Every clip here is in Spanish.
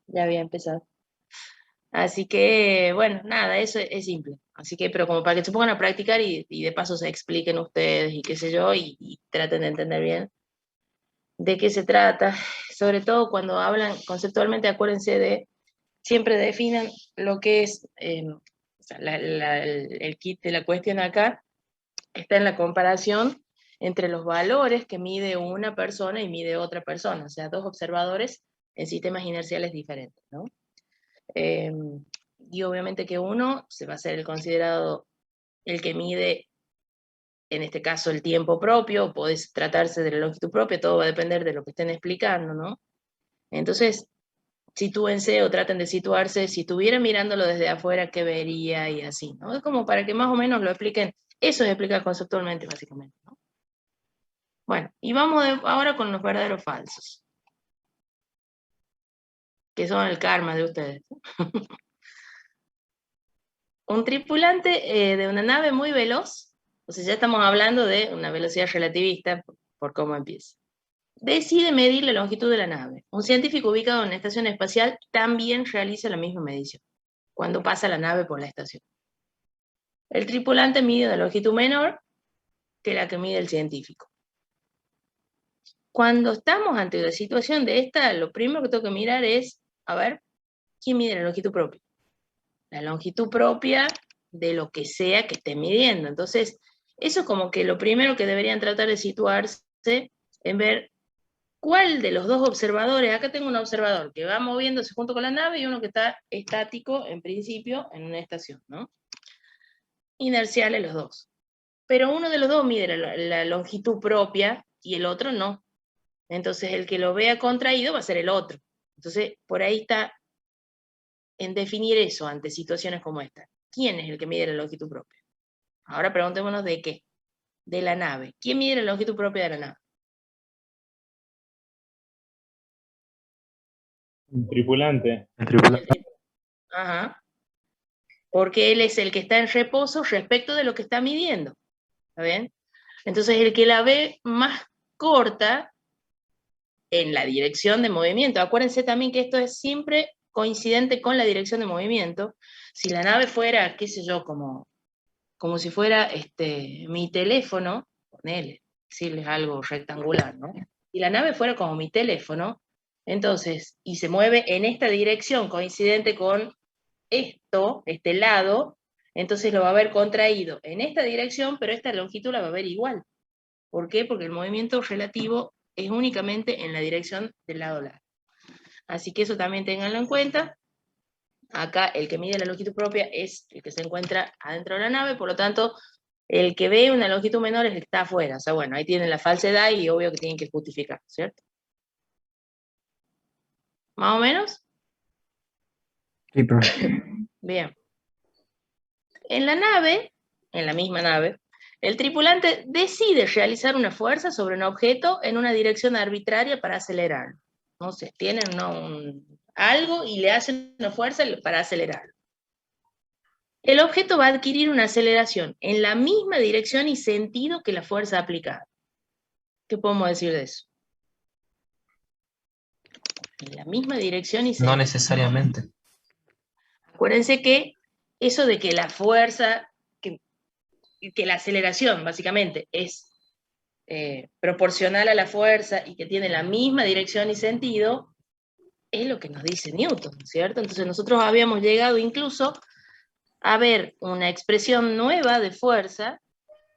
Ya había empezado. Así que, bueno, nada, eso es simple. Así que, pero como para que se pongan a practicar y de paso se expliquen ustedes y qué sé yo, y traten de entender bien de qué se trata. Sobre todo cuando hablan conceptualmente, acuérdense de, siempre definan lo que es, o sea, el kit de la cuestión acá está en la comparación entre los valores que mide una persona y mide otra persona, o sea, dos observadores en sistemas inerciales diferentes, ¿no? Y obviamente que uno se va a ser el considerado el que mide, en este caso, el tiempo propio, puede tratarse de la longitud propia, todo va a depender de lo que estén explicando, ¿no? Entonces, sitúense o traten de situarse, si estuvieran mirándolo desde afuera, ¿qué vería? Y así, ¿no? Es como para que más o menos lo expliquen, eso es explicar conceptualmente, básicamente, ¿no? Bueno, y vamos ahora con los verdaderos falsos, que son el karma de ustedes. Un tripulante de una nave muy veloz, o sea, ya estamos hablando de una velocidad relativista por cómo empieza. Decide medir la longitud de la nave. Un científico ubicado en la estación espacial también realiza la misma medición cuando pasa la nave por la estación. El tripulante mide una longitud menor que la que mide el científico. Cuando estamos ante una situación de esta, lo primero que tengo que mirar es, a ver, ¿quién mide la longitud propia? La longitud propia de lo que sea que esté midiendo. Entonces, eso es como que lo primero que deberían tratar de situarse en ver cuál de los dos observadores, acá tengo un observador que va moviéndose junto con la nave y uno que está estático en principio en una estación, ¿no? Inerciales los dos. Pero uno de los dos mide la longitud propia y el otro no. Entonces el que lo vea contraído va a ser el otro. Entonces por ahí está en definir eso ante situaciones como esta. ¿Quién es el que mide la longitud propia? Ahora preguntémonos de qué. De la nave. ¿Quién mide la longitud propia de la nave? Un tripulante. El tripulante. Ajá. Porque él es el que está en reposo respecto de lo que está midiendo. ¿Está bien? Entonces el que la ve más corta en la dirección de movimiento. Acuérdense también que esto es siempre coincidente con la dirección de movimiento. Si la nave fuera, qué sé yo, como si fuera mi teléfono, ponele, decirles algo rectangular, ¿no? Si la nave fuera como mi teléfono, entonces, y se mueve en esta dirección coincidente con esto, este lado, entonces lo va a ver contraído en esta dirección, pero esta longitud la va a ver igual. ¿Por qué? Porque el movimiento relativo es únicamente en la dirección del lado largo. Así que eso también ténganlo en cuenta. Acá el que mide la longitud propia es el que se encuentra adentro de la nave, por lo tanto, el que ve una longitud menor es el que está afuera. O sea, bueno, ahí tienen la falsedad y obvio que tienen que justificar, ¿cierto? ¿Más o menos? Sí, profe. Bien. En la nave, en la misma nave, el tripulante decide realizar una fuerza sobre un objeto en una dirección arbitraria para acelerarlo. No sé, tienen algo y le hacen una fuerza para acelerarlo. El objeto va a adquirir una aceleración en la misma dirección y sentido que la fuerza aplicada. ¿Qué podemos decir de eso? En la misma dirección y No sentido. necesariamente. Acuérdense que eso de que la fuerza, que la aceleración básicamente es proporcional a la fuerza y que tiene la misma dirección y sentido, es lo que nos dice Newton, ¿cierto? Entonces nosotros habíamos llegado incluso a ver una expresión nueva de fuerza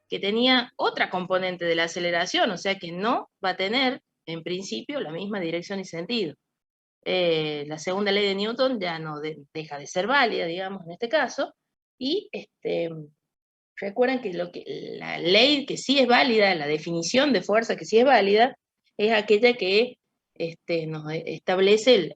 que tenía otra componente de la aceleración, o sea que no va a tener, en principio, la misma dirección y sentido. La segunda ley de Newton ya no deja de ser válida, digamos, en este caso, y recuerden que, la ley que sí es válida, la definición de fuerza que sí es válida, es aquella que nos establece,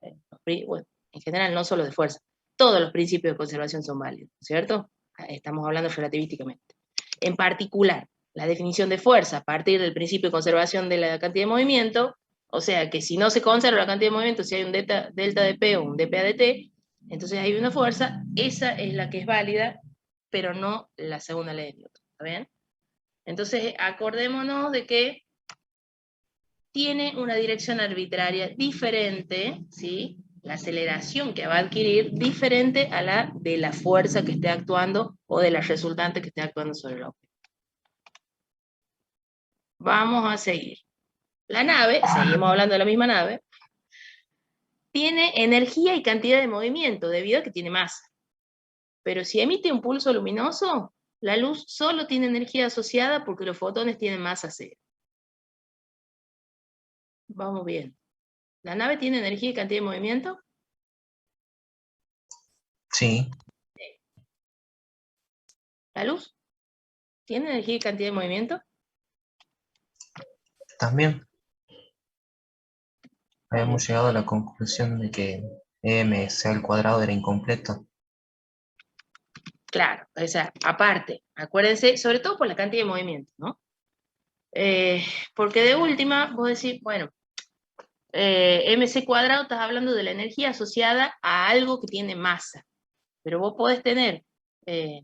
bueno, en general no solo de fuerza, todos los principios de conservación son válidos, ¿cierto? Estamos hablando relativísticamente. En particular, la definición de fuerza a partir del principio de conservación de la cantidad de movimiento, o sea que si no se conserva la cantidad de movimiento, si hay un delta de P o un dPA de T, entonces hay una fuerza, esa es la que es válida, pero no la segunda ley de Newton, ¿está bien? Entonces acordémonos de que tiene una dirección arbitraria diferente, ¿sí? la aceleración que va a adquirir diferente a la de la fuerza que esté actuando o de la resultante que esté actuando sobre el objeto. Vamos a seguir. La nave, seguimos hablando de la misma nave, tiene energía y cantidad de movimiento debido a que tiene masa. Pero si emite un pulso luminoso, la luz solo tiene energía asociada porque los fotones tienen masa cero. Vamos bien. ¿La nave tiene energía y cantidad de movimiento? Sí, ¿La luz tiene energía y cantidad de movimiento? también Muy bien. habíamos llegado a la conclusión de que mc al cuadrado era incompleto. Claro, o sea, aparte, acuérdense, sobre todo por la cantidad de movimiento, ¿no? Porque de última, vos decís, bueno, mc cuadrado estás hablando de la energía asociada a algo que tiene masa, pero vos podés tener,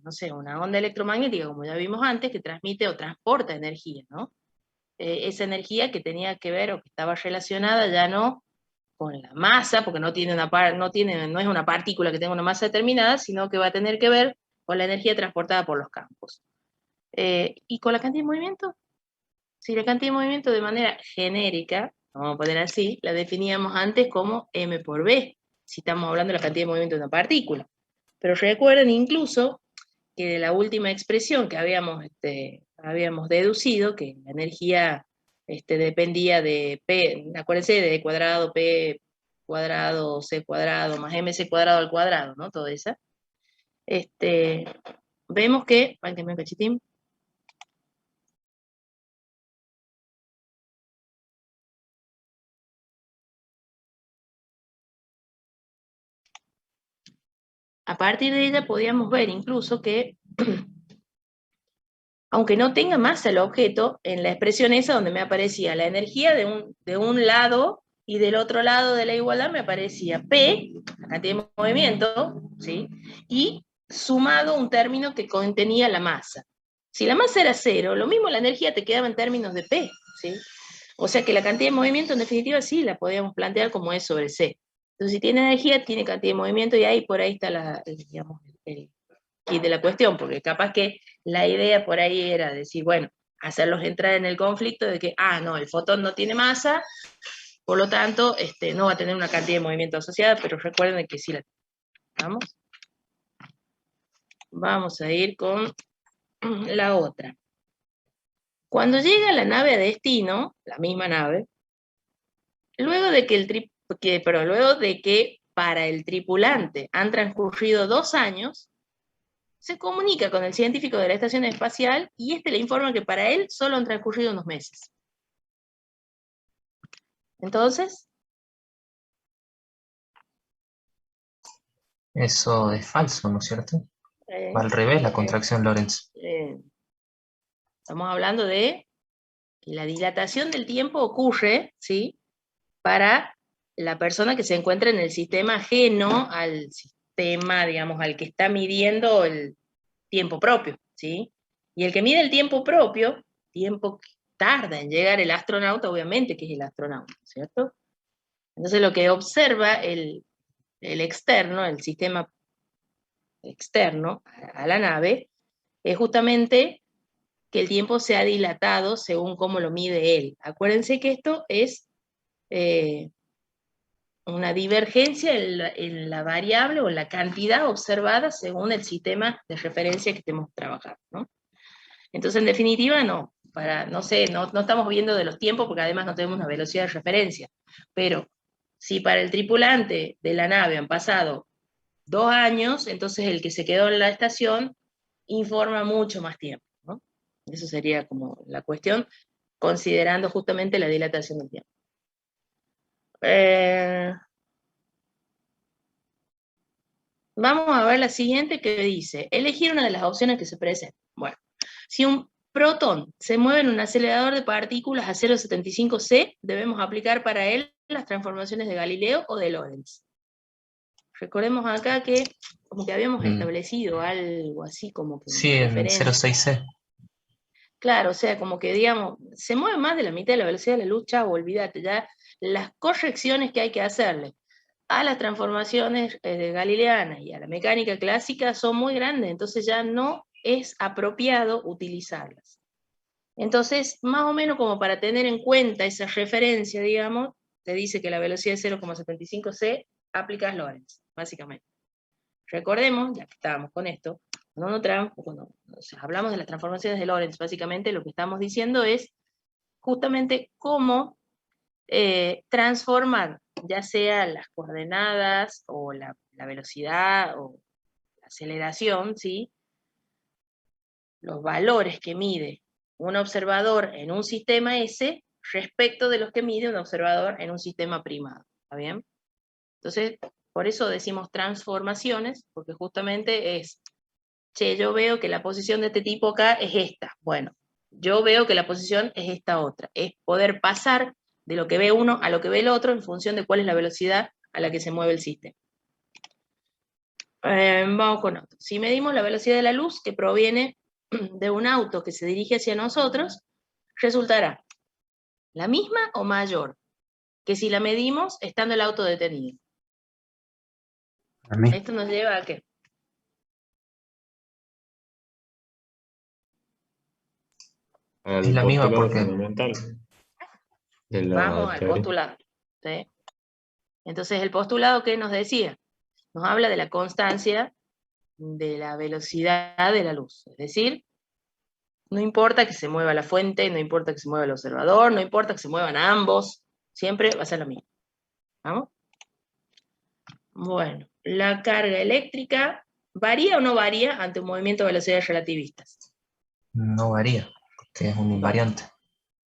no sé, una onda electromagnética, como ya vimos antes, que transmite o transporta energía, ¿no? Esa energía que tenía que ver o que estaba relacionada ya no con la masa, porque no tiene no es una partícula que tenga una masa determinada, sino que va a tener que ver con la energía transportada por los campos. ¿Y con la cantidad de movimiento? Si la cantidad de movimiento de manera genérica, vamos a poner así, la definíamos antes como m por b, si estamos hablando de la cantidad de movimiento de una partícula. Pero recuerden incluso que de la última expresión que habíamos deducido, que la energía dependía de P, acuérdense, de cuadrado, P cuadrado, C cuadrado, más MC cuadrado al cuadrado, ¿no? Todo eso. Vemos que, válgame un cachitín, a partir de ella podíamos ver incluso que, aunque no tenga masa el objeto, en la expresión esa donde me aparecía la energía de un lado y del otro lado de la igualdad me aparecía P, la cantidad de movimiento, ¿sí? Y sumado un término que contenía la masa. Si la masa era cero, lo mismo la energía te quedaba en términos de P, ¿sí? O sea que la cantidad de movimiento en definitiva sí la podíamos plantear como E sobre C. Entonces si tiene energía, tiene cantidad de movimiento y ahí por ahí está digamos, el kit de la cuestión, porque capaz que la idea por ahí era decir, bueno, hacerlos entrar en el conflicto de que, no, el fotón no tiene masa, por lo tanto, no va a tener una cantidad de movimiento asociada, pero recuerden que sí la tenemos. Vamos a ir con la otra. Cuando llega la nave a destino, la misma nave, luego de que para el tripulante han transcurrido 2 años, se comunica con el científico de la estación espacial y este le informa que para él solo han transcurrido unos meses. Entonces, Eso es falso, ¿no es cierto? Va al revés la contracción Lorentz. estamos hablando de que la dilatación del tiempo ocurre, ¿sí? Para la persona que se encuentra en el sistema ajeno al sistema, digamos, al que está midiendo el tiempo propio, ¿sí? Y el que mide el tiempo propio, tiempo que tarda en llegar el astronauta, obviamente que es el astronauta, ¿cierto? Entonces lo que observa el externo, el sistema externo a la nave, es justamente que el tiempo se ha dilatado según cómo lo mide él. Acuérdense que esto es una divergencia en la variable o la cantidad observada según el sistema de referencia que estemos trabajando, ¿no? Entonces, en definitiva, no estamos viendo de los tiempos porque además no tenemos una velocidad de referencia, pero si para el tripulante de la nave han pasado 2 años, entonces el que se quedó en la estación informa mucho más tiempo, ¿no? Eso sería como la cuestión, considerando justamente la dilatación del tiempo. Vamos a ver la siguiente que dice, elegir una de las opciones que se presentan. Bueno, si un protón se mueve en un acelerador de partículas a 0,75 C, debemos aplicar para él las transformaciones de Galileo o de Lorentz. Recordemos acá que como que habíamos establecido algo así como que sí, en 0,6C. Claro, o sea, como que digamos, se mueve más de la mitad de la velocidad de la luz, chavo, olvídate, ya las correcciones que hay que hacerle a las transformaciones galileanas y a la mecánica clásica son muy grandes, entonces ya no es apropiado utilizarlas. Entonces, más o menos como para tener en cuenta esa referencia, digamos, te dice que la velocidad es 0,75 c, aplicas Lorentz, básicamente. Recordemos, ya que estábamos con esto, cuando hablamos de las transformaciones de Lorentz, básicamente lo que estamos diciendo es justamente cómo transformar, ya sea las coordenadas, o la velocidad, o la aceleración, ¿sí? Los valores que mide un observador en un sistema S respecto de los que mide un observador en un sistema primado, ¿está bien? Entonces, por eso decimos transformaciones, porque justamente es, che, yo veo que la posición de este tipo acá es esta, bueno, yo veo que la posición es esta otra, es poder pasar de lo que ve uno a lo que ve el otro en función de cuál es la velocidad a la que se mueve el sistema. Vamos con otro. Si medimos la velocidad de la luz que proviene de un auto que se dirige hacia nosotros, resultará la misma o mayor que si la medimos estando el auto detenido. A mí. Esto nos lleva a ¿qué? Es Al la misma postulado porque fundamental de Vamos la al teoría. postulado, ¿sí? Entonces, el postulado, ¿qué nos decía? Nos habla de la constancia de la velocidad de la luz. Es decir, no importa que se mueva la fuente, no importa que se mueva el observador, no importa que se muevan ambos, siempre va a ser lo mismo. ¿Vamos? Bueno, la carga eléctrica, ¿varía o no varía ante un movimiento de velocidades relativistas? no varía, porque es un Bueno, invariante.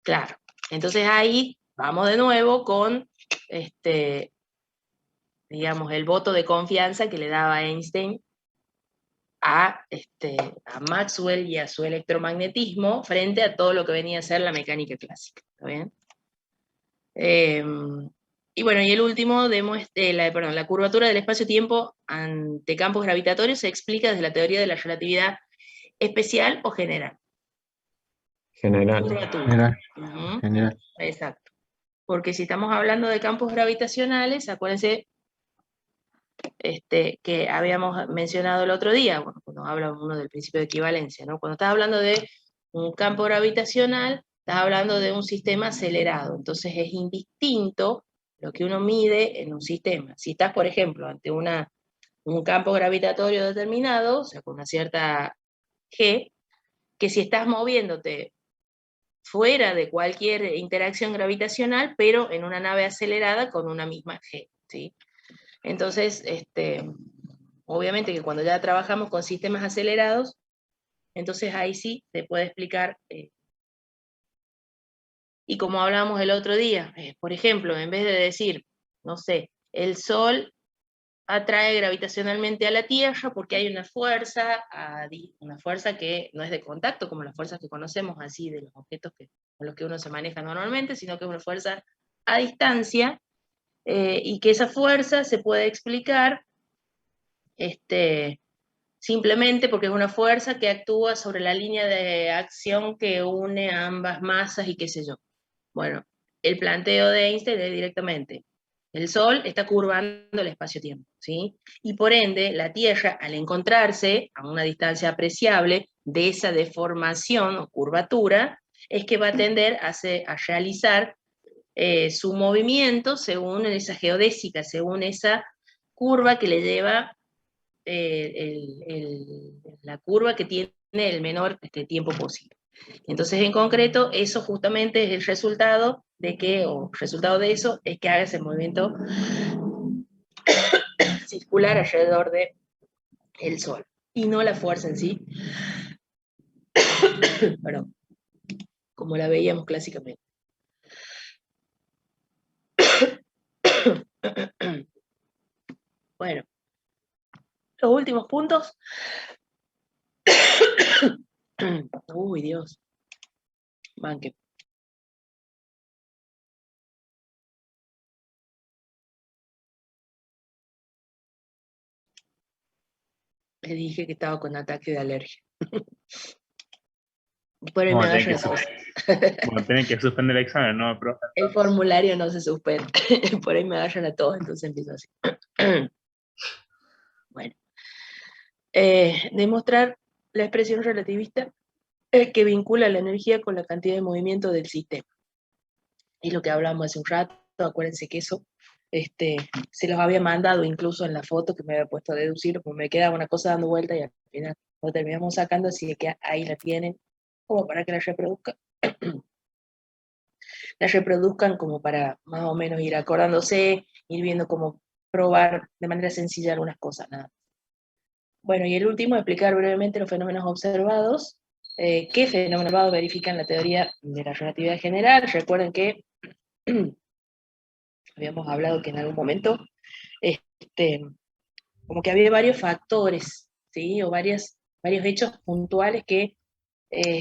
claro. Entonces ahí vamos de nuevo con, digamos, el voto de confianza que le daba Einstein a Maxwell y a su electromagnetismo frente a todo lo que venía a ser la mecánica clásica. ¿Está bien? Y bueno, y el último, la curvatura del espacio-tiempo ante campos gravitatorios se explica desde la teoría de la relatividad especial o general. General. Curvatura. General. Exacto. Porque si estamos hablando de campos gravitacionales, acuérdense que habíamos mencionado el otro día, bueno, cuando habla uno del principio de equivalencia, ¿no? Cuando estás hablando de un campo gravitacional, estás hablando de un sistema acelerado, entonces es indistinto lo que uno mide en un sistema. Si estás, por ejemplo, ante un campo gravitatorio determinado, o sea, con una cierta G, que si estás moviéndote fuera de cualquier interacción gravitacional, pero en una nave acelerada con una misma G, ¿sí? Entonces, obviamente que cuando ya trabajamos con sistemas acelerados, entonces ahí sí se puede explicar, y como hablábamos el otro día, por ejemplo, en vez de decir, no sé, el Sol atrae gravitacionalmente a la Tierra porque hay una fuerza que no es de contacto, como las fuerzas que conocemos así de los objetos con los que uno se maneja normalmente, sino que es una fuerza a distancia, y que esa fuerza se puede explicar simplemente porque es una fuerza que actúa sobre la línea de acción que une a ambas masas y qué sé yo. Bueno, el planteo de Einstein es directamente, el Sol está curvando el espacio-tiempo, ¿sí? Y por ende, la Tierra, al encontrarse a una distancia apreciable de esa deformación o curvatura, es que va a tender a realizar su movimiento según esa geodésica, según esa curva que le lleva la curva que tiene el menor tiempo posible. Entonces, en concreto, eso justamente es el resultado o resultado de eso es que haga ese movimiento circular alrededor de el Sol, y no la fuerza en sí, perdón, como la veíamos clásicamente. Bueno, los últimos puntos. Uy, Dios. Banque. Le dije que estaba con ataque de alergia. Por ahí me Vamos a tener vayan que, a todos. vamos a tener que suspender el examen, ¿no, profe? El formulario no se suspende. Por ahí me vayan a todos, entonces empiezo así. Bueno. Demostrar la expresión relativista que vincula la energía con la cantidad de movimiento del sistema. Y lo que hablamos hace un rato, acuérdense que eso se los había mandado incluso en la foto que me había puesto a deducir, porque me quedaba una cosa dando vuelta y al final lo terminamos sacando, así que ahí la tienen, como para que la reproduzcan. La reproduzcan como para más o menos ir acordándose, ir viendo cómo probar de manera sencilla algunas cosas, nada. Bueno, y el último, explicar brevemente los fenómenos observados. ¿Qué fenómenos observados verifican la teoría de la relatividad general? Recuerden que habíamos hablado que en algún momento como que había varios factores, ¿sí? O varios hechos puntuales que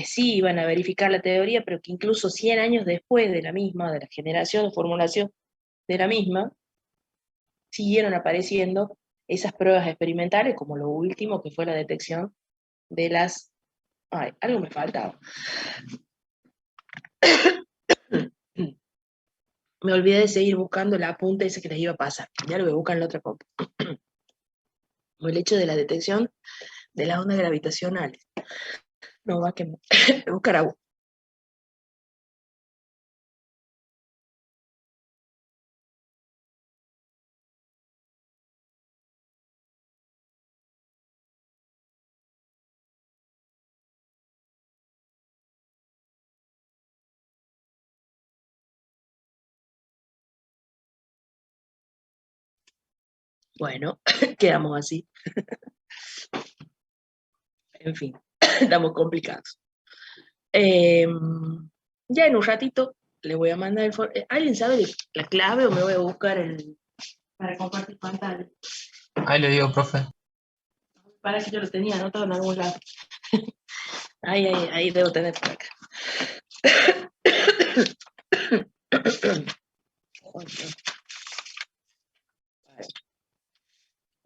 sí iban a verificar la teoría, pero que incluso 100 años después de la misma, de la generación o formulación de la misma, siguieron apareciendo esas pruebas experimentales, como lo último que fue la detección de las... Ay, algo me faltaba. Me olvidé de seguir buscando el apunte ese que les iba a pasar. Ya lo voy a buscar en la otra copia. O el hecho de la detección de las ondas gravitacionales. No, va que buscar agua. Bueno, quedamos así. En fin, estamos complicados. Ya en un ratito le voy a mandar el... ¿Alguien sabe la clave o me voy a buscar para compartir pantalla? Ahí le digo, profe. Para que yo lo tenía anotado en algún lado. Ahí debo tener por acá.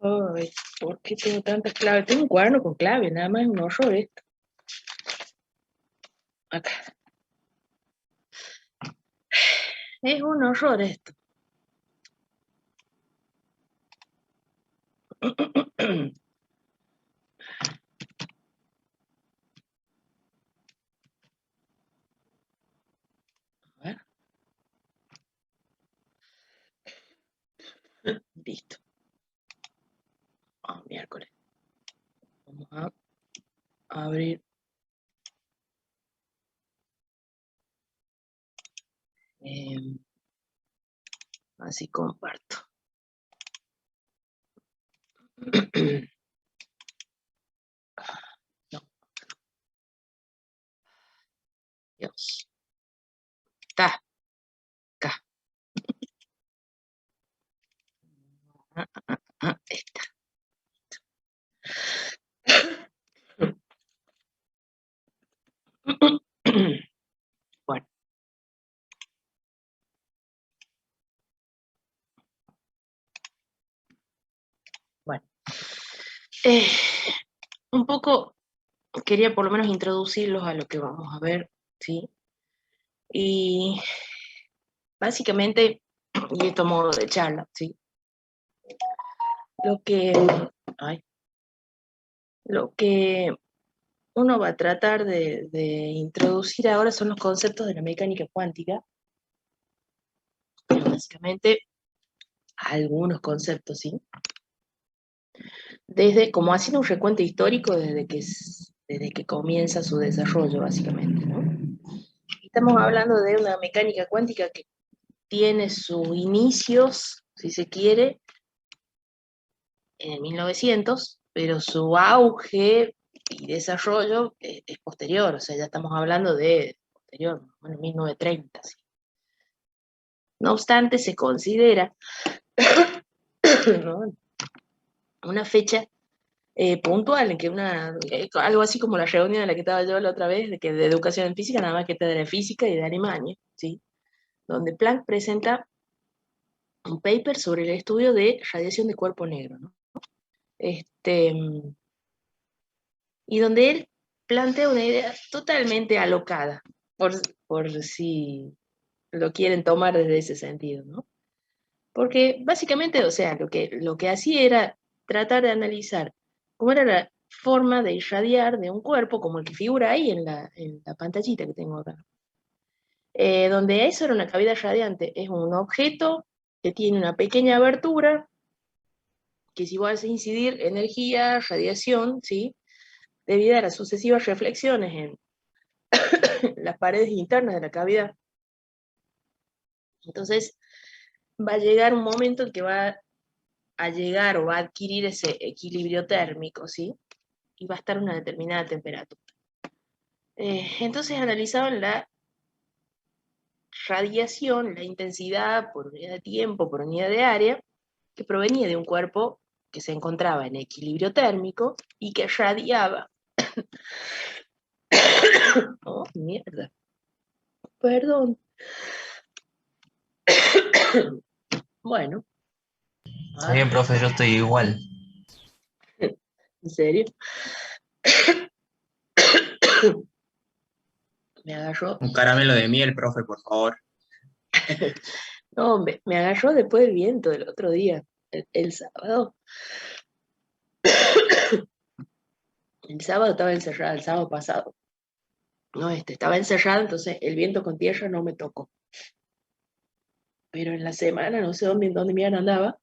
Ay, ¿por qué tengo tantas claves? Tengo un cuaderno con claves, nada más es un horror esto. Acá. Es un horror esto. A ver. Listo. Miércoles. Vamos a abrir. Así comparto. No. Dios. Está acá. Esta. Bueno. Bueno. Un poco quería por lo menos introducirlos a lo que vamos a ver, ¿sí? Y básicamente, y esto modo de charla, ¿sí? Ay, lo que uno va a tratar de introducir ahora son los conceptos de la mecánica cuántica. Básicamente, algunos conceptos, ¿sí? Como haciendo un recuento histórico desde que comienza su desarrollo, básicamente, ¿no? Estamos hablando de una mecánica cuántica que tiene sus inicios, si se quiere, en el 1900, pero su auge y desarrollo es posterior, o sea, ya estamos hablando de posterior, bueno, 1930. ¿Sí? No obstante, se considera ¿no? una fecha puntual, en que algo así como la reunión en la que estaba yo la otra vez, de educación en física, nada más que está de física y de Alemania, ¿sí? Donde Planck presenta un paper sobre el estudio de radiación de cuerpo negro, ¿no? Y donde él plantea una idea totalmente alocada, por si lo quieren tomar desde ese sentido, ¿no? Porque básicamente, o sea, lo que hacía era tratar de analizar cómo era la forma de irradiar de un cuerpo, como el que figura ahí en la pantallita que tengo acá. Donde eso era una cavidad radiante, es un objeto que tiene una pequeña abertura, que si vos haces incidir energía, radiación, ¿sí? Debido a las sucesivas reflexiones en las paredes internas de la cavidad. Entonces, va a llegar un momento en que va a llegar o va a adquirir ese equilibrio térmico, ¿sí? Y va a estar a una determinada temperatura. Entonces analizaban la radiación, la intensidad por unidad de tiempo, por unidad de área, que provenía de un cuerpo que se encontraba en equilibrio térmico y que radiaba. Oh, mierda. Perdón. Bueno. Está bien, profe, yo estoy igual. ¿En serio? Me agarró. Un caramelo de miel, profe, por favor. No, me agarró después del viento del otro día, el sábado. El sábado estaba encerrada, el sábado pasado. No, estaba encerrada, entonces el viento con tierra no me tocó. Pero en la semana, no sé dónde mierda andaba,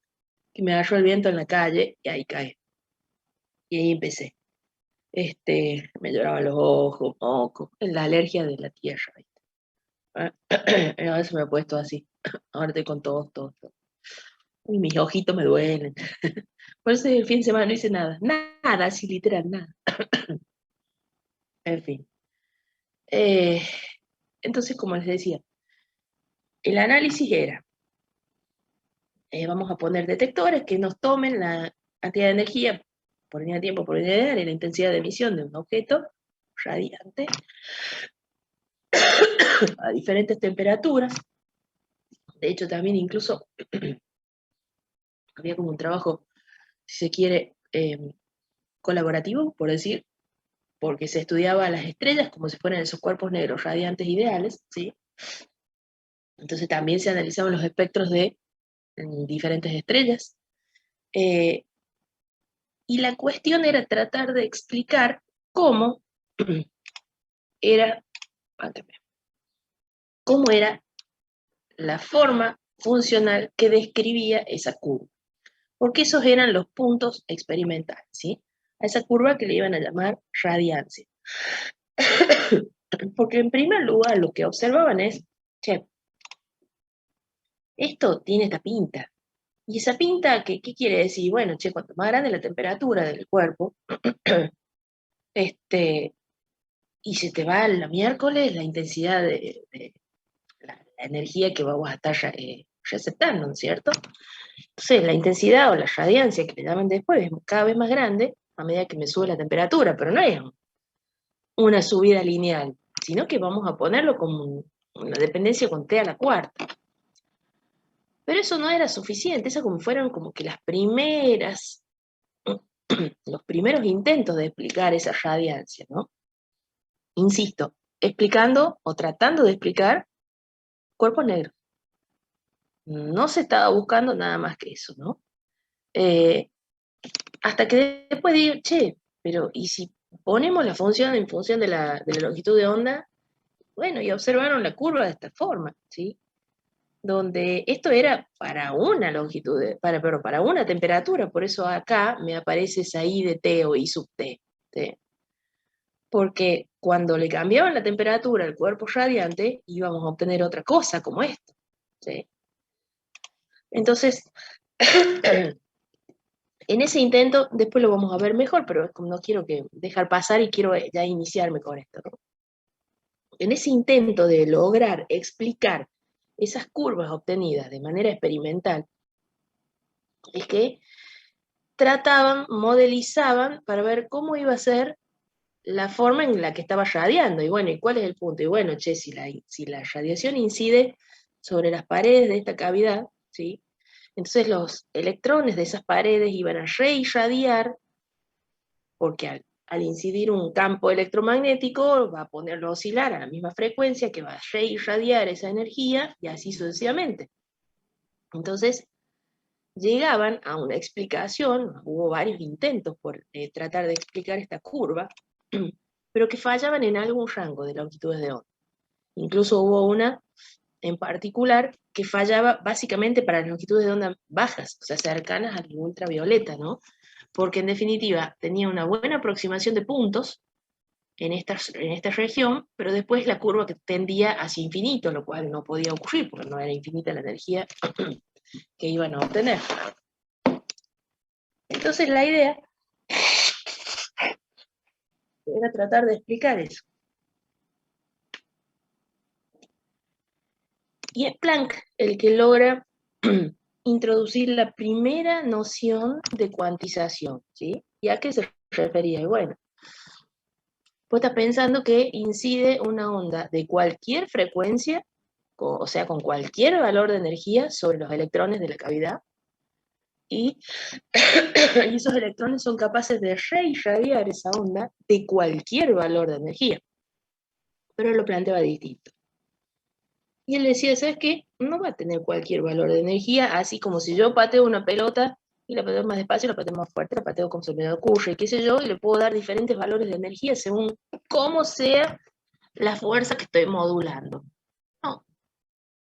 que me agarró el viento en la calle y ahí cae. Y ahí empecé. Me lloraban los ojos, moco, la alergia de la tierra. ¿Viste? A veces me he puesto así. Ahora estoy con todo. Y mis ojitos me duelen. Por eso el fin de semana no hice nada. Nada, así literal, nada. En fin. Entonces, como les decía, el análisis era, vamos a poner detectores que nos tomen la cantidad de energía por unidad de tiempo, por unidad de área, y la intensidad de emisión de un objeto radiante a diferentes temperaturas. De hecho, también incluso había como un trabajo, si se quiere, colaborativo, por decir, porque se estudiaba las estrellas como si fueran esos cuerpos negros radiantes ideales, ¿sí? Entonces también se analizaban los espectros de diferentes estrellas. Y la cuestión era tratar de explicar cómo era, cómo era la forma funcional que describía esa curva. Porque esos eran los puntos experimentales, ¿sí? A esa curva que le iban a llamar radiancia. Porque en primer lugar lo que observaban es, che, esto tiene esta pinta. ¿Y esa pinta qué quiere decir? Bueno, che, cuanto más grande la temperatura del cuerpo, y se te va la miércoles la intensidad de la energía que vamos a estar receptando, ¿no es cierto? Entonces, la intensidad o la radiancia que le llaman después es cada vez más grande a medida que me sube la temperatura, pero no es una subida lineal, sino que vamos a ponerlo como una dependencia con T a la cuarta. Pero eso no era suficiente, esas como fueron como que los primeros intentos de explicar esa radiancia, ¿no? Insisto, explicando o tratando de explicar cuerpos negros. No se estaba buscando nada más que eso, ¿no? Hasta que después digo, che, pero ¿y si ponemos la función en función de la longitud de onda? Bueno, y observaron la curva de esta forma, ¿sí? Donde esto era para una longitud, pero para una temperatura, por eso acá me aparece esa I de T o I sub T, ¿sí? Porque cuando le cambiaban la temperatura al cuerpo radiante, íbamos a obtener otra cosa como esto, ¿sí? Entonces, en ese intento, después lo vamos a ver mejor, pero es como no quiero dejar pasar y quiero ya iniciarme con esto, ¿no? En ese intento de lograr explicar esas curvas obtenidas de manera experimental, es que trataban, modelizaban para ver cómo iba a ser la forma en la que estaba radiando. Y bueno, ¿y cuál es el punto? Y bueno, che, si la radiación incide sobre las paredes de esta cavidad, ¿sí? Entonces los electrones de esas paredes iban a reirradiar, porque al incidir un campo electromagnético, va a ponerlo a oscilar a la misma frecuencia, que va a reirradiar esa energía, y así sucesivamente. Entonces, llegaban a una explicación, hubo varios intentos por tratar de explicar esta curva, pero que fallaban en algún rango de longitudes de onda. Incluso hubo una en particular que fallaba básicamente para las longitudes de onda bajas, o sea, cercanas al ultravioleta, ¿no? Porque en definitiva tenía una buena aproximación de puntos en esta región, pero después la curva que tendía hacia infinito, lo cual no podía ocurrir, porque no era infinita la energía que iban a obtener. Entonces la idea era tratar de explicar eso. Y es Planck el que logra introducir la primera noción de cuantización, ¿sí? ¿Y a qué se refería? Y bueno, vos estás pensando que incide una onda de cualquier frecuencia, o sea, con cualquier valor de energía sobre los electrones de la cavidad, y esos electrones son capaces de reirradiar esa onda de cualquier valor de energía. Pero él lo planteaba distinto. Y él decía, ¿sabes qué? No va a tener cualquier valor de energía, así como si yo pateo una pelota, y la pateo más despacio, la pateo más fuerte, la pateo como se me ocurre, qué sé yo, y le puedo dar diferentes valores de energía según cómo sea la fuerza que estoy modulando. No,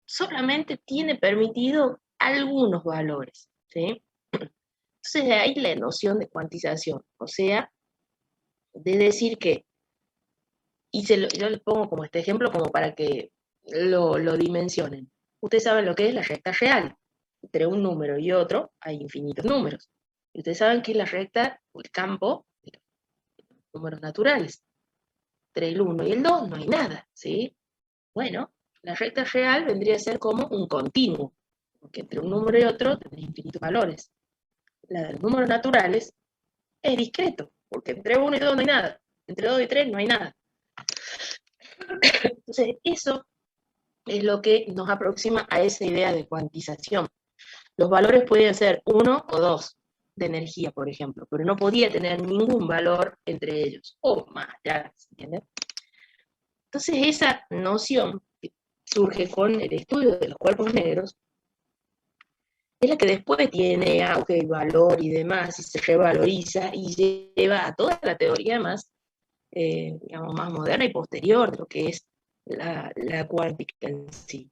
solamente tiene permitido algunos valores, ¿sí? Entonces de ahí la noción de cuantización, o sea, de decir que, yo les pongo como este ejemplo como para que lo dimensionen. Ustedes saben lo que es la recta real. Entre un número y otro hay infinitos números. Y ustedes saben que es la recta, o el campo, de los números naturales. Entre el 1 y el 2 no hay nada, ¿sí? Bueno, la recta real vendría a ser como un continuo, porque entre un número y otro tenés infinitos valores. La de los números naturales es discreto, porque entre 1 y 2 no hay nada. Entre 2 y 3 no hay nada. Entonces, eso es lo que nos aproxima a esa idea de cuantización. Los valores pueden ser 1 o 2 de energía, por ejemplo, pero no podía tener ningún valor entre ellos, o más, ya, ¿entienden? Entonces esa noción que surge con el estudio de los cuerpos negros es la que después tiene auge y valor y demás, y se revaloriza y lleva a toda la teoría más, digamos, más moderna y posterior de lo que es la cuántica en sí.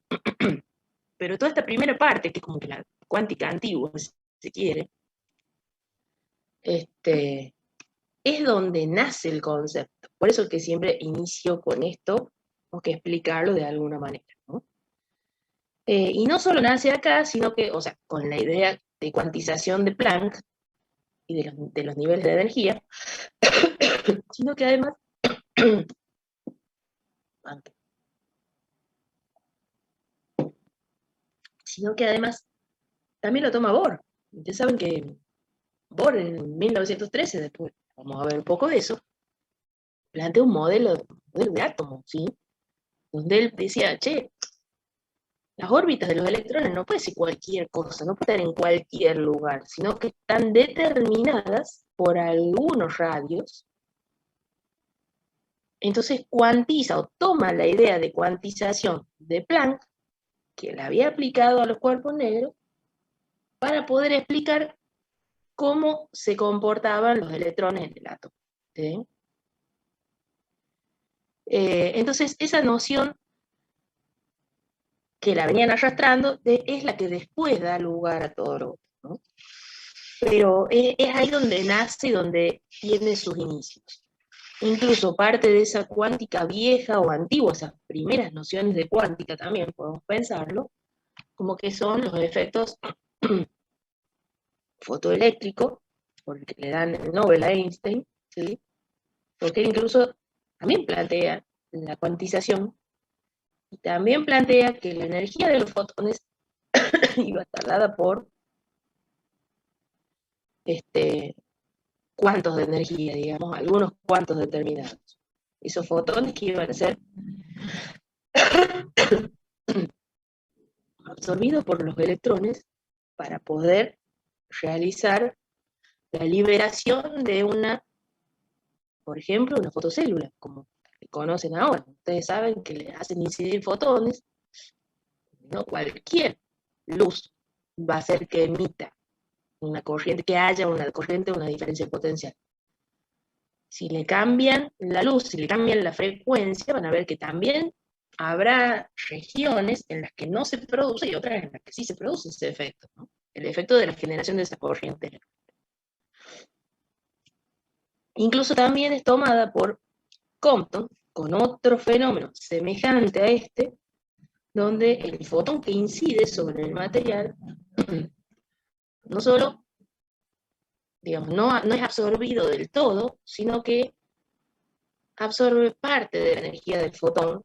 Pero toda esta primera parte, que es como que la cuántica antigua, si se quiere, es donde nace el concepto. Por eso que siempre inicio con esto, tengo que explicarlo de alguna manera, ¿no? Y no solo nace acá, sino que, o sea, con la idea de cuantización de Planck y de los niveles de energía, sino que además, también lo toma Bohr. Ustedes saben que Bohr en 1913, después vamos a ver un poco de eso, plantea un modelo de átomo, ¿sí? Donde él decía, che, las órbitas de los electrones no puede ser cualquier cosa, no puede estar en cualquier lugar, sino que están determinadas por algunos radios. Entonces cuantiza o toma la idea de cuantización de Planck, que la había aplicado a los cuerpos negros, para poder explicar cómo se comportaban los electrones en el átomo, ¿sí? Entonces esa noción que la venían arrastrando es la que después da lugar a todo lo otro, ¿no? Pero es ahí donde nace y donde tiene sus inicios. Incluso parte de esa cuántica vieja o antigua, esas primeras nociones de cuántica también podemos pensarlo, como que son los efectos fotoeléctricos, porque le dan el Nobel a Einstein, ¿sí? Porque él incluso también plantea la cuantización, y también plantea que la energía de los fotones iba a estar dada por cuantos de energía, digamos, algunos cuantos determinados. Esos fotones que iban a ser absorbidos por los electrones para poder realizar la liberación de una por ejemplo, una fotocélula, como que conocen ahora. Ustedes saben que le hacen incidir fotones, no cualquier luz va a hacer que emita una corriente, que haya una corriente, una diferencia potencial. Si le cambian la luz, si le cambian la frecuencia, van a ver que también habrá regiones en las que no se produce y otras en las que sí se produce ese efecto, ¿no? El efecto de la generación de esa corriente. Incluso también es tomada por Compton con otro fenómeno semejante a este, donde el fotón que incide sobre el material no solo, digamos, no es absorbido del todo, sino que absorbe parte de la energía del fotón,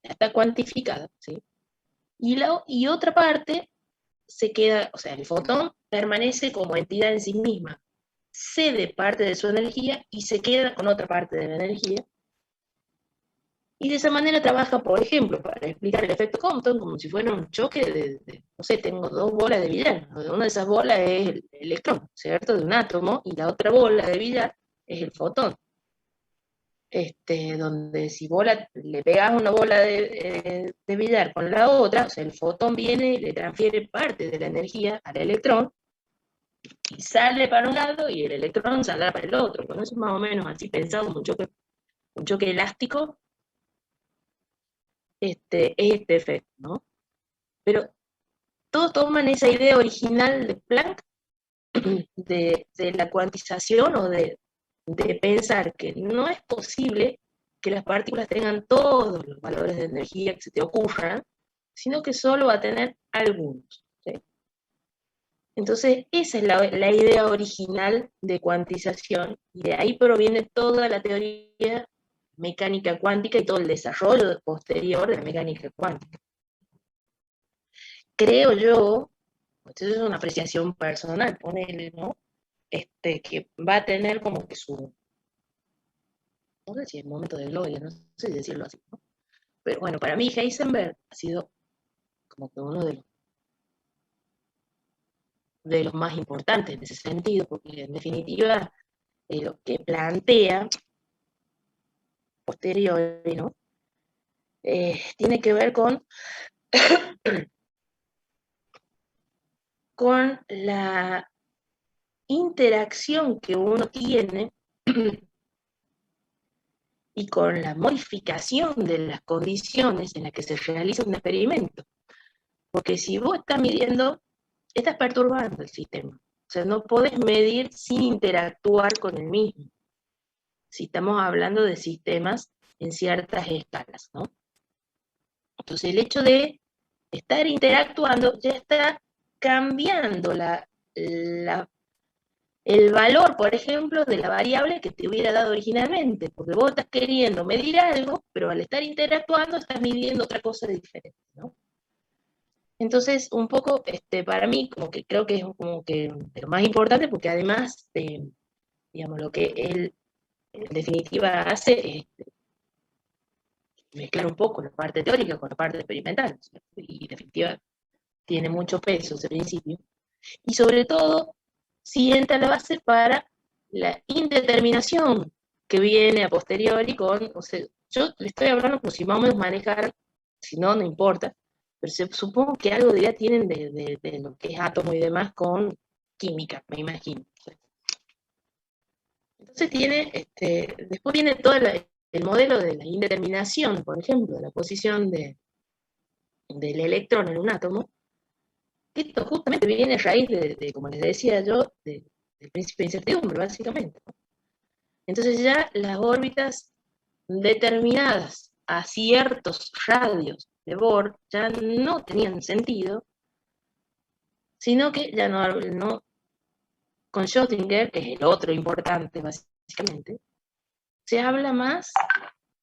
está cuantificada, ¿sí? Y otra parte se queda, o sea, el fotón permanece como entidad en sí misma, cede parte de su energía y se queda con otra parte de la energía. Y de esa manera trabaja, por ejemplo, para explicar el efecto Compton, como si fuera un choque no sé, tengo dos bolas de billar. Una de esas bolas es el electrón, ¿cierto? De un átomo, y la otra bola de billar es el fotón. Donde si le pegas una bola de billar con la otra, o sea, el fotón viene y le transfiere parte de la energía al electrón, y sale para un lado y el electrón saldrá para el otro. Bueno, eso es más o menos así pensado, un choque elástico, es este efecto, ¿no? Pero todos toman esa idea original de Planck de la cuantización o de pensar que no es posible que las partículas tengan todos los valores de energía que se te ocurran, sino que solo va a tener algunos, ¿sí? Entonces, esa es la idea original de cuantización, y de ahí proviene toda la teoría mecánica cuántica y todo el desarrollo posterior de la mecánica cuántica. Creo yo, esto es una apreciación personal, ponele, ¿no? Que va a tener como que no sé si el momento de gloria, no sé si decirlo así, ¿no? Pero bueno, para mí Heisenberg ha sido como que uno de los más importantes en ese sentido, porque en definitiva lo que plantea posteriori, ¿no? Tiene que ver con la interacción que uno tiene y con la modificación de las condiciones en las que se realiza un experimento. Porque si vos estás midiendo, estás perturbando el sistema. O sea, no podés medir sin interactuar con el mismo, si estamos hablando de sistemas en ciertas escalas, ¿no? Entonces, el hecho de estar interactuando ya está cambiando el valor, por ejemplo, de la variable que te hubiera dado originalmente, porque vos estás queriendo medir algo, pero al estar interactuando estás midiendo otra cosa diferente, ¿no? Entonces, un poco, para mí, como que creo que es como que de lo más importante, porque además, digamos, lo que él en definitiva hace es mezclar un poco la parte teórica con la parte experimental, ¿cierto? Y en definitiva tiene mucho peso ese principio. Y sobre todo, sienta la base para la indeterminación que viene a posteriori con, o sea, yo le estoy hablando como si más o menos manejar, si no, no importa, pero supongo que algo de idea tienen de lo que es átomo y demás con química, me imagino. Entonces después viene todo el modelo de la indeterminación, por ejemplo, de la posición del electrón en un átomo. Esto justamente viene a raíz como les decía yo, del principio de incertidumbre, básicamente, ¿no? Entonces ya las órbitas determinadas a ciertos radios de Bohr ya no tenían sentido, sino que ya no con Schrödinger, que es el otro importante básicamente, se habla más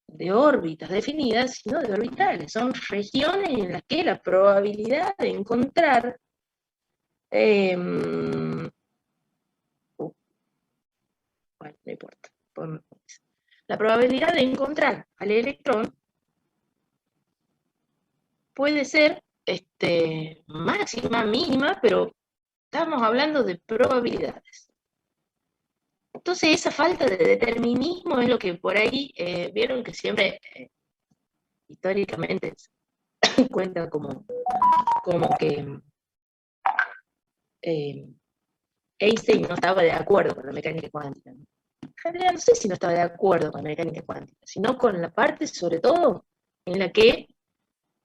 de órbitas definidas, sino de orbitales. Son regiones en las que la probabilidad de encontrar bueno, no importa. La probabilidad de encontrar al electrón puede ser máxima, mínima, pero estamos hablando de probabilidades. Entonces esa falta de determinismo es lo que por ahí vieron que siempre históricamente se cuenta como que eh, Einstein no estaba de acuerdo con la mecánica cuántica, ¿no? En realidad no sé si no estaba de acuerdo con la mecánica cuántica, sino con la parte, sobre todo, en la que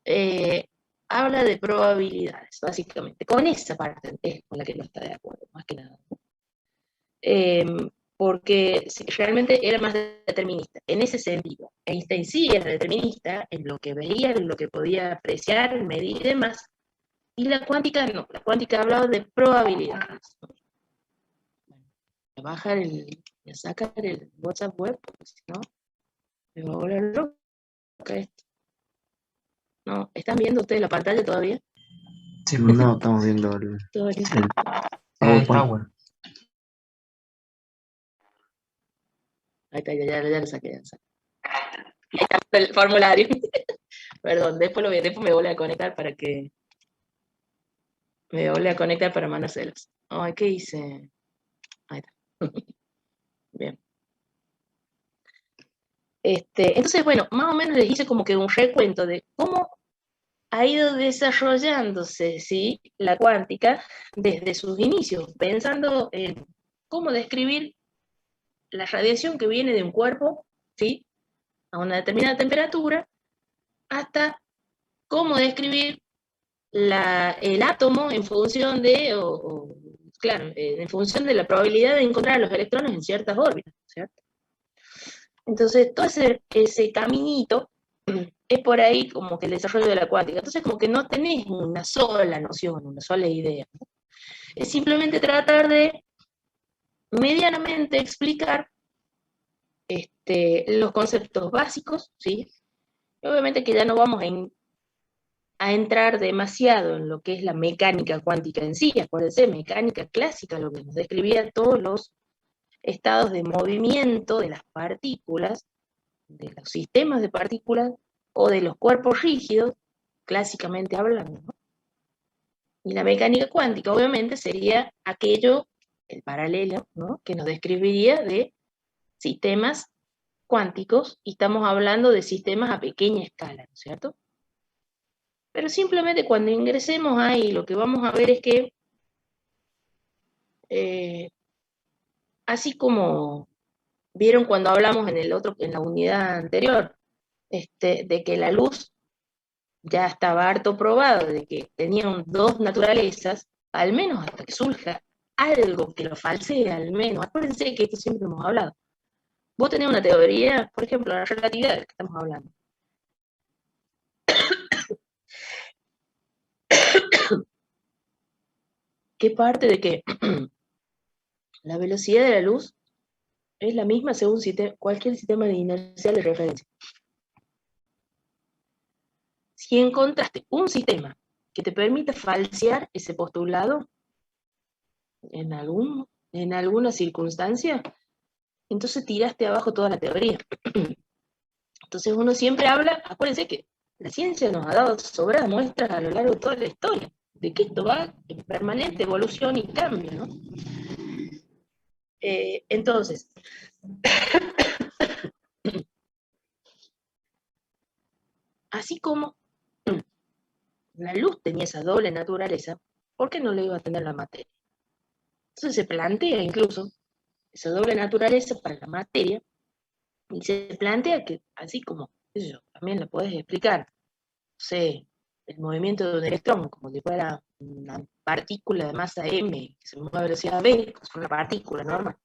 eh, habla de probabilidades, básicamente. Con esa parte es con la que no está de acuerdo, más que nada. Eh, porque realmente era más determinista. En ese sentido, Einstein sí era determinista en lo que veía, en lo que podía apreciar, medir y demás, y la cuántica no. La cuántica hablaba de probabilidades. Voy a bajar voy a sacar el WhatsApp web, porque si no, me va a volver loca esto. No, ¿están viendo ustedes la pantalla todavía? Sí, pues. No, estamos viendo Todavía. el Ahí está, PowerPoint. bueno. Ahí está, ya lo saqué, ya lo saqué. Ahí está el formulario. Perdón, después me vuelvo a conectar para que me vuelvo a conectar para mandárselos. Ay, ¿qué hice? Ahí está. Bien. Entonces, bueno, más o menos les hice como que un recuento de cómo ha ido desarrollándose, ¿sí?, la cuántica desde sus inicios, pensando en cómo describir la radiación que viene de un cuerpo, ¿sí?, a una determinada temperatura, hasta cómo describir el átomo en función de, claro, en función de la probabilidad de encontrar a los electrones en ciertas órbitas, ¿cierto? Entonces, todo ese caminito es por ahí como que el desarrollo de la cuántica. Entonces, como que no tenés una sola noción, una sola idea, ¿no? Es simplemente tratar de medianamente explicar los conceptos básicos, ¿sí? Y obviamente que ya no vamos a entrar demasiado en lo que es la mecánica cuántica en sí. Acuérdense, mecánica clásica, lo que nos describía todos los estados de movimiento de las partículas, de los sistemas de partículas o de los cuerpos rígidos, clásicamente hablando, ¿no? Y la mecánica cuántica, obviamente, sería aquello, el paralelo, ¿no?, que nos describiría de sistemas cuánticos, y estamos hablando de sistemas a pequeña escala, ¿no es cierto? Pero simplemente cuando ingresemos ahí, lo que vamos a ver es que, así como vieron cuando hablamos en la unidad anterior, de que la luz ya estaba harto probado, de que tenían dos naturalezas, al menos hasta que surja algo que lo falsee, al menos. Acuérdense que esto siempre hemos hablado. Vos tenés una teoría, por ejemplo, la relatividad de la que estamos hablando. ¿Qué parte de que la velocidad de la luz es la misma según cualquier sistema de inercial de referencia? Si encontraste un sistema que te permita falsear ese postulado en alguna circunstancia, entonces tiraste abajo toda la teoría. Entonces uno siempre habla, acuérdense que la ciencia nos ha dado sobradas muestras a lo largo de toda la historia, de que esto va en permanente evolución y cambio, ¿no? Entonces, así como la luz tenía esa doble naturaleza, ¿por qué no lo iba a tener la materia? Entonces se plantea incluso esa doble naturaleza para la materia, y se plantea que, así como, qué sé yo, también lo podés explicar, no sé, el movimiento de un electrón como si fuera una partícula de masa m que se mueve a velocidad v, como si fuera una partícula normal.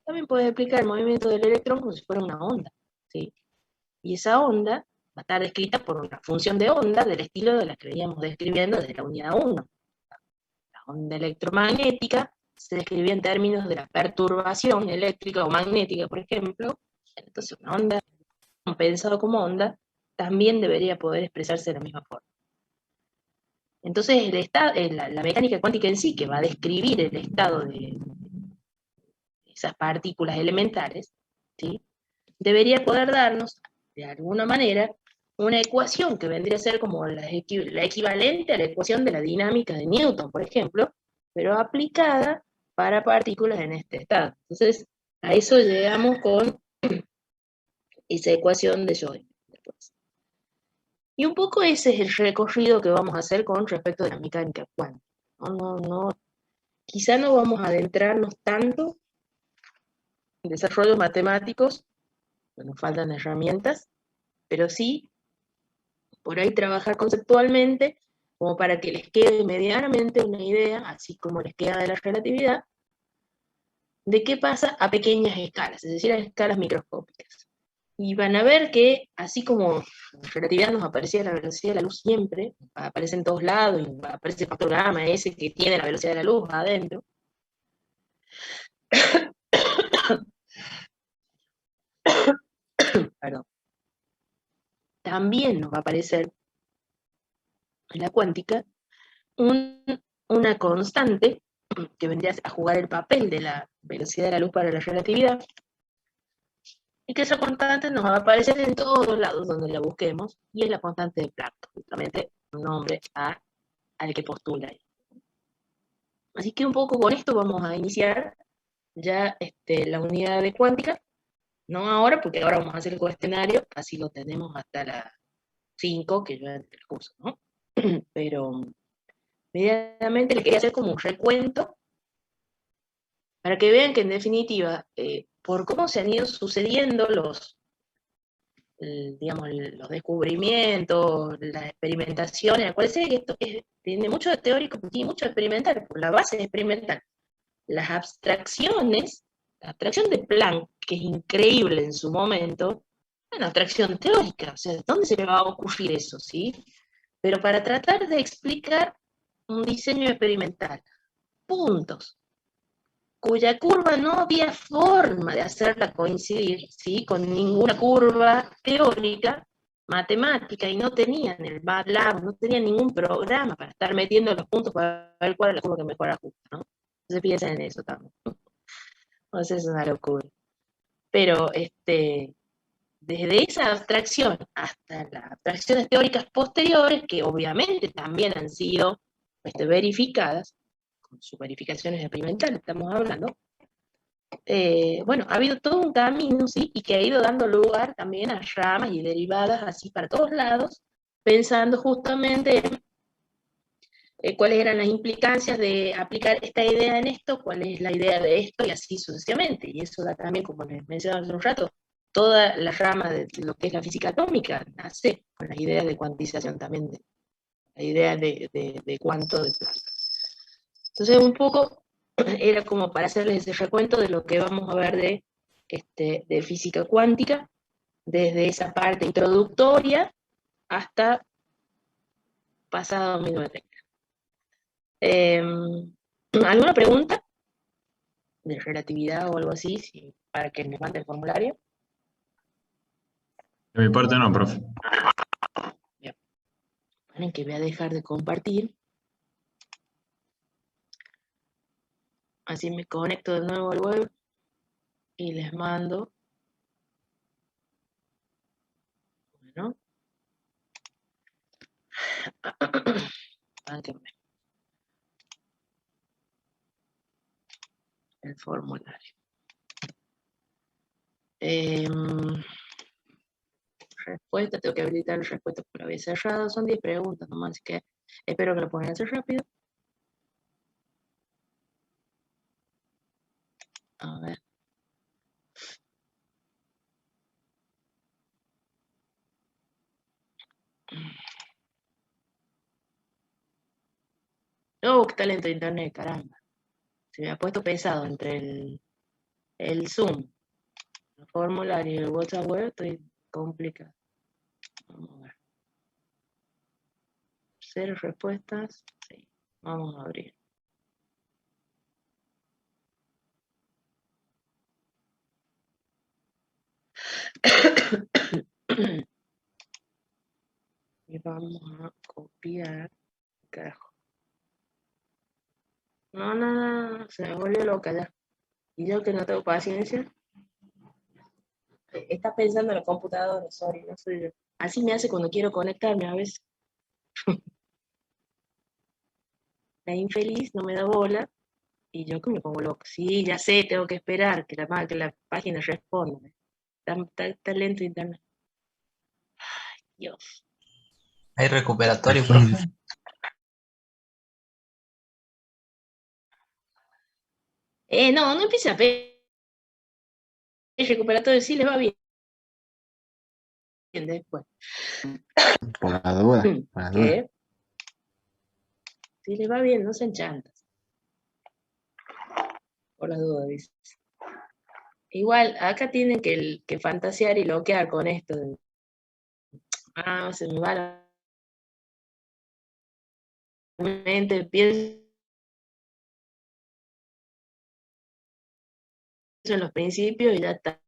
También podés explicar el movimiento del electrón como si fuera una onda, ¿sí? Y esa onda va a estar descrita por una función de onda del estilo de la que veníamos describiendo desde la unidad 1. La onda electromagnética se describía en términos de la perturbación eléctrica o magnética, por ejemplo. Entonces una onda, pensado como onda, también debería poder expresarse de la misma forma. Entonces la mecánica cuántica en sí, que va a describir el estado de esas partículas elementales, ¿sí?, debería poder darnos, de alguna manera, una ecuación que vendría a ser como la equivalente a la ecuación de la dinámica de Newton, por ejemplo, pero aplicada para partículas en este estado. Entonces, A eso llegamos con esa ecuación de Schrödinger después. Y un poco ese es el recorrido que vamos a hacer con respecto a la mecánica cuántica. Quizá no vamos a adentrarnos tanto en desarrollos matemáticos, nos faltan herramientas, pero sí por ahí trabajar conceptualmente como para que les quede medianamente una idea, así como les queda de la relatividad, de qué pasa a pequeñas escalas, es decir, a escalas microscópicas. Y van a ver que, así como la relatividad nos aparecía la velocidad de la luz siempre, aparece en todos lados, y aparece el factor gamma ese que tiene la velocidad de la luz adentro, perdón, también nos va a aparecer en la cuántica una constante que vendría a jugar el papel de la velocidad de la luz para la relatividad, y que esa constante nos va a aparecer en todos lados donde la busquemos, y es la constante de Planck, justamente un nombre al que postula. Así que un poco con esto vamos a iniciar ya la unidad de cuántica, no ahora, porque ahora vamos a hacer el cuestionario, así lo tenemos hasta las 5, que yo entre el curso, ¿no? Pero inmediatamente les quería hacer como un recuento para que vean que en definitiva, por cómo se han ido sucediendo digamos, los descubrimientos, las experimentaciones, acuérdense que esto tiene mucho de teórico, pero tiene mucho de experimental, por la base es experimental. Las abstracciones, la abstracción de Planck, que es increíble en su momento, es una abstracción teórica, o sea, ¿dónde se le va a ocurrir eso, sí? Pero para tratar de explicar un diseño experimental, puntos, cuya curva no había forma de hacerla coincidir, ¿sí? Con ninguna curva teórica, matemática, y no tenían el MATLAB, no tenían ningún programa para estar metiendo los puntos para ver cuál es la curva que mejor ajusta, ¿no? Entonces piensen en eso también. Entonces es una locura. Pero desde esa abstracción hasta las abstracciones teóricas posteriores, que obviamente también han sido verificadas, con sus verificaciones experimentales estamos hablando, bueno, ha habido todo un camino, ¿sí? Y que ha ido dando lugar también a ramas y derivadas así para todos lados, pensando justamente en cuáles eran las implicancias de aplicar esta idea en esto, cuál es la idea de esto, y así sucesivamente. Y eso da también, como les mencionaba hace un rato, toda la rama de lo que es la física atómica nace con las ideas de cuantización también, la idea de cuánto de Planck. Entonces, un poco era como para hacerles ese recuento de lo que vamos a ver de física cuántica, desde esa parte introductoria hasta pasado 1930. ¿Alguna pregunta de relatividad o algo así, para que les mande el formulario? De mi parte no, profe. Bien. Esperen que voy a dejar de compartir. Así me conecto de nuevo al web y les mando. Bueno. Mándenme el formulario. Respuesta, tengo que habilitar respuesta por la vía cerrada. Son 10 preguntas nomás, así que espero que lo puedan hacer rápido. A ver. Oh, qué talento de internet, caramba. Se me ha puesto pesado entre el Zoom, el formulario y el WhatsApp web, estoy complicado. Vamos a ver. 0 respuestas. Sí. Vamos a abrir. Y vamos a copiar. Carajo. No, no, no, no, se me volvió loca ya. Y yo que no tengo paciencia. Está pensando en el computador, sorry, no soy yo. Así me hace cuando quiero conectarme a veces. La infeliz no me da bola Y yo que me pongo loco. Sí, ya sé, tengo que esperar que la página responda. Está lento internet. Ay, Dios. ¿Hay recuperatorio, profe? No empiece a pedir recuperatorio, sí les va bien después. Por la duda, por la duda. ¿Qué? Si les va bien, no se enchantan. Por la duda, dice. Igual, acá tienen que fantasear y loquear con esto. Se me va la mente, pienso en los principios y ya está,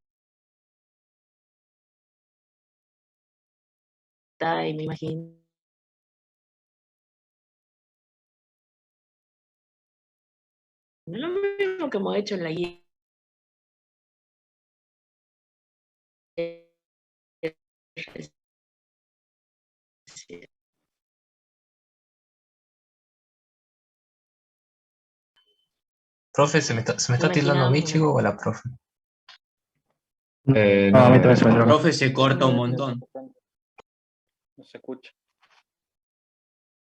y me imagino. Lo mismo que hemos hecho en la guía. Profe, ¿se me está tildando a mí, Imaginamos. chico, o a la profe? No, No, a mí también se me El traba. profe se corta un montón. No se escucha.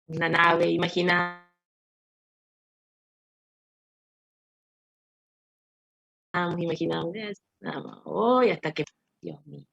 Una nave, imaginamos, imaginamos, nada más. Hoy hasta que, Dios mío.